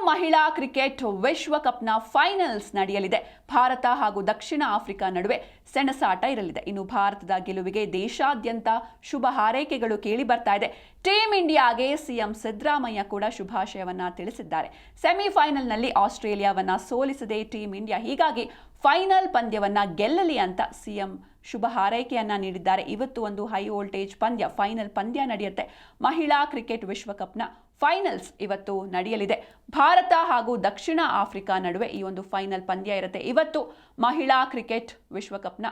ಮಹಿಳಾ cricket ವಿಶ್ವಕಪ್ನ finals ನಡೆಯಲಿದೆ. ಭಾರತ ಹಾಗೂ ದಕ್ಷಿಣ ಆಫ್ರಿಕಾ ನಡುವೆ ಸೆಣಸಾಟ ಇರಲಿದೆ. ಇನ್ನು ಭಾರತದ ಗೆಲುವಿಗೆ ದೇಶಾದ್ಯಂತ ಶುಭ ಹಾರೈಕೆಗಳು ಕೇಳಿ ಬರ್ತಾ ಇದೆ. ಟೀಮ್ ಇಂಡಿಯಾಗೆ ಸಿಎಂ ಸಿದ್ದರಾಮಯ್ಯ ಕೂಡ ಶುಭಾಶಯವನ್ನ ತಿಳಿಸಿದ್ದಾರೆ. ಸೆಮಿಫೈನಲ್ನಲ್ಲಿ ಆಸ್ಟ್ರೇಲಿಯಾವನ್ನ ಸೋಲಿಸಿದೆ ಟೀಮ್ ಇಂಡಿಯಾ. ಹೀಗಾಗಿ ಫೈನಲ್ ಪಂದ್ಯವನ್ನ ಗೆಲ್ಲಲಿ ಅಂತ ಸಿಎಂ ಶುಭ ಹಾರೈಕೆಯನ್ನ ನೀಡಿದ್ದಾರೆ. ಇವತ್ತು ಒಂದು ಹೈ ವೋಲ್ಟೇಜ್ ಪಂದ್ಯ, ಫೈನಲ್ ಪಂದ್ಯ ನಡೆಯುತ್ತೆ. ಮಹಿಳಾ ಕ್ರಿಕೆಟ್ ವಿಶ್ವಕಪ್ನ ಫೈನಲ್ಸ್ ಇವತ್ತು ನಡೆಯಲಿದೆ. ಭಾರತ ಹಾಗೂ ದಕ್ಷಿಣ ಆಫ್ರಿಕಾ ನಡುವೆ ಈ ಒಂದು ಫೈನಲ್ ಪಂದ್ಯ ಇರುತ್ತೆ. ಇವತ್ತು ಮಹಿಳಾ ಕ್ರಿಕೆಟ್ ವಿಶ್ವಕಪ್ನ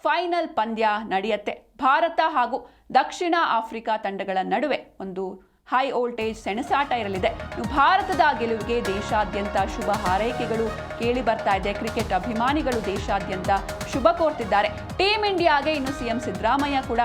ಫೈನಲ್ ಪಂದ್ಯ ನಡೆಯುತ್ತೆ. ಭಾರತ ಹಾಗೂ ದಕ್ಷಿಣ ಆಫ್ರಿಕಾ ತಂಡಗಳ ನಡುವೆ ಒಂದು ಹೈ ವೋಲ್ಟೇಜ್ ಸೆಣಸಾಟ ಇರಲಿದೆ. ಭಾರತದ ಗೆಲುವಿಗೆ ದೇಶಾದ್ಯಂತ ಶುಭ ಹಾರೈಕೆಗಳು ಕೇಳಿ ಬರ್ತಾ ಇದೆ. ಕ್ರಿಕೆಟ್ ಅಭಿಮಾನಿಗಳು ದೇಶಾದ್ಯಂತ ಶುಭ ಕೋರ್ತಿದ್ದಾರೆ. ಟೀಮ್ ಇಂಡಿಯಾಗೆ ಇನ್ನು ಸಿಎಂ ಸಿದ್ದರಾಮಯ್ಯ ಕೂಡ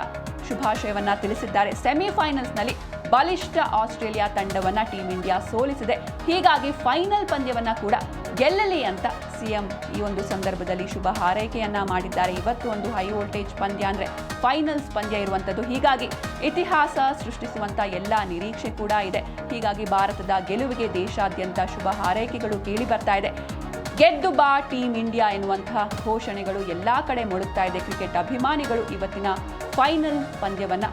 ಶುಭಾಶಯವನ್ನ ತಿಳಿಸಿದ್ದಾರೆ. ಸೆಮಿಫೈನಲ್ಸ್ನಲ್ಲಿ ಬಲಿಷ್ಠ ಆಸ್ಟ್ರೇಲಿಯಾ ತಂಡವನ್ನ ಟೀಮ್ ಇಂಡಿಯಾ ಸೋಲಿಸಿದೆ. ಹೀಗಾಗಿ ಫೈನಲ್ ಪಂದ್ಯವನ್ನ ಕೂಡ ಗೆಲ್ಲಲಿ ಅಂತ ಸಿಎಂ ಈ ಒಂದು ಸಂದರ್ಭದಲ್ಲಿ ಶುಭ ಹಾರೈಕೆಯನ್ನ ಮಾಡಿದ್ದಾರೆ. ಇವತ್ತು ಒಂದು ಹೈ ವೋಲ್ಟೇಜ್ ಪಂದ್ಯ ಅಂದ್ರೆ ಫೈನಲ್ಸ್ ಪಂದ್ಯ ಇರುವಂತದ್ದು. ಹೀಗಾಗಿ ಇತಿಹಾಸ ಸೃಷ್ಟಿಸುವಂತ ಎಲ್ಲ ನಿರೀಕ್ಷೆ ಕೂಡ ಇದೆ. ಹೀಗಾಗಿ ಭಾರತದ ಗೆಲುವಿಗೆ ದೇಶಾದ್ಯಂತ ಶುಭ ಹಾರೈಕೆಗಳು ಕೇಳಿ ಬರ್ತಾ ಇದೆ. ಗೆದ್ದು ಬಾ ಟೀಮ್ ಇಂಡಿಯಾ ಎನ್ನುವಂತಹ ಘೋಷಣೆಗಳು ಎಲ್ಲಾ ಕಡೆ ಮೊಳಗ್ತಾ ಇದೆ. ಕ್ರಿಕೆಟ್ ಅಭಿಮಾನಿಗಳು ಇವತ್ತಿನ ಫೈನಲ್ ಪಂದ್ಯವನ್ನ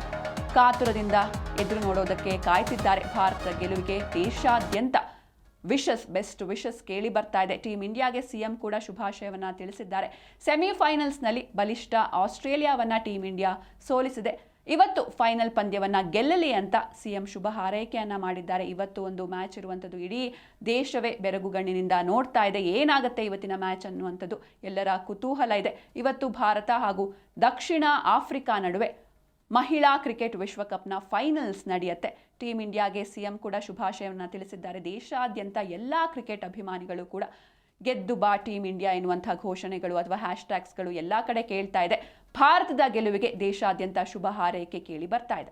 ಕಾತುರದಿಂದ ಎದುರು ನೋಡೋದಕ್ಕೆ ಕಾಯ್ತಿದ್ದಾರೆ. ಭಾರತದ ಗೆಲುವಿಗೆ ದೇಶಾದ್ಯಂತ ಬೆಸ್ಟ್ ವಿಶಸ್ ಕೇಳಿ ಬರ್ತಾ ಇದೆ. ಟೀಮ್ ಇಂಡಿಯಾಗೆ ಸಿಎಂ ಕೂಡ ಶುಭಾಶಯವನ್ನ ತಿಳಿಸಿದ್ದಾರೆ. ಸೆಮಿಫೈನಲ್ಸ್ನಲ್ಲಿ ಬಲಿಷ್ಠ ಆಸ್ಟ್ರೇಲಿಯಾವನ್ನ ಟೀಮ್ ಇಂಡಿಯಾ ಸೋಲಿಸಿದೆ. ಇವತ್ತು ಫೈನಲ್ ಪಂದ್ಯವನ್ನ ಗೆಲ್ಲಲಿ ಅಂತ ಸಿಎಂ ಶುಭ ಹಾರೈಕೆಯನ್ನ ಮಾಡಿದ್ದಾರೆ. ಇವತ್ತು ಒಂದು ಮ್ಯಾಚ್ ಇರುವಂಥದ್ದು. ಇಡೀ ದೇಶವೇ ಬೆರಗುಗಣ್ಣಿನಿಂದ ನೋಡ್ತಾ ಇದೆ ಏನಾಗುತ್ತೆ ಇವತ್ತಿನ ಮ್ಯಾಚ್ ಅನ್ನುವಂಥದ್ದು. ಎಲ್ಲರ ಕುತೂಹಲ ಇದೆ. ಇವತ್ತು ಭಾರತ ಹಾಗೂ ದಕ್ಷಿಣ ಆಫ್ರಿಕಾ ನಡುವೆ ಮಹಿಳಾ ಕ್ರಿಕೆಟ್ ವಿಶ್ವಕಪ್ನ ಫೈನಲ್ಸ್ ನಡೆಯುತ್ತೆ. ಟೀಮ್ ಇಂಡಿಯಾಗೆ ಸಿಎಂ ಕೂಡ ಶುಭಾಶಯವನ್ನು ತಿಳಿಸಿದ್ದಾರೆ. ದೇಶಾದ್ಯಂತ ಎಲ್ಲ ಕ್ರಿಕೆಟ್ ಅಭಿಮಾನಿಗಳು ಕೂಡ ಗೆದ್ದು ಬಾ ಟೀಮ್ ಇಂಡಿಯಾ ಎನ್ನುವಂಥ ಘೋಷಣೆಗಳು ಅಥವಾ ಹ್ಯಾಶ್ಟ್ಯಾಗ್ಸ್ಗಳು ಎಲ್ಲ ಕಡೆ ಕೇಳ್ತಾ ಇದೆ. ಭಾರತದ ಗೆಲುವಿಗೆ ದೇಶಾದ್ಯಂತ ಶುಭ ಹಾರೈಕೆ ಕೇಳಿ ಬರ್ತಾ ಇದೆ.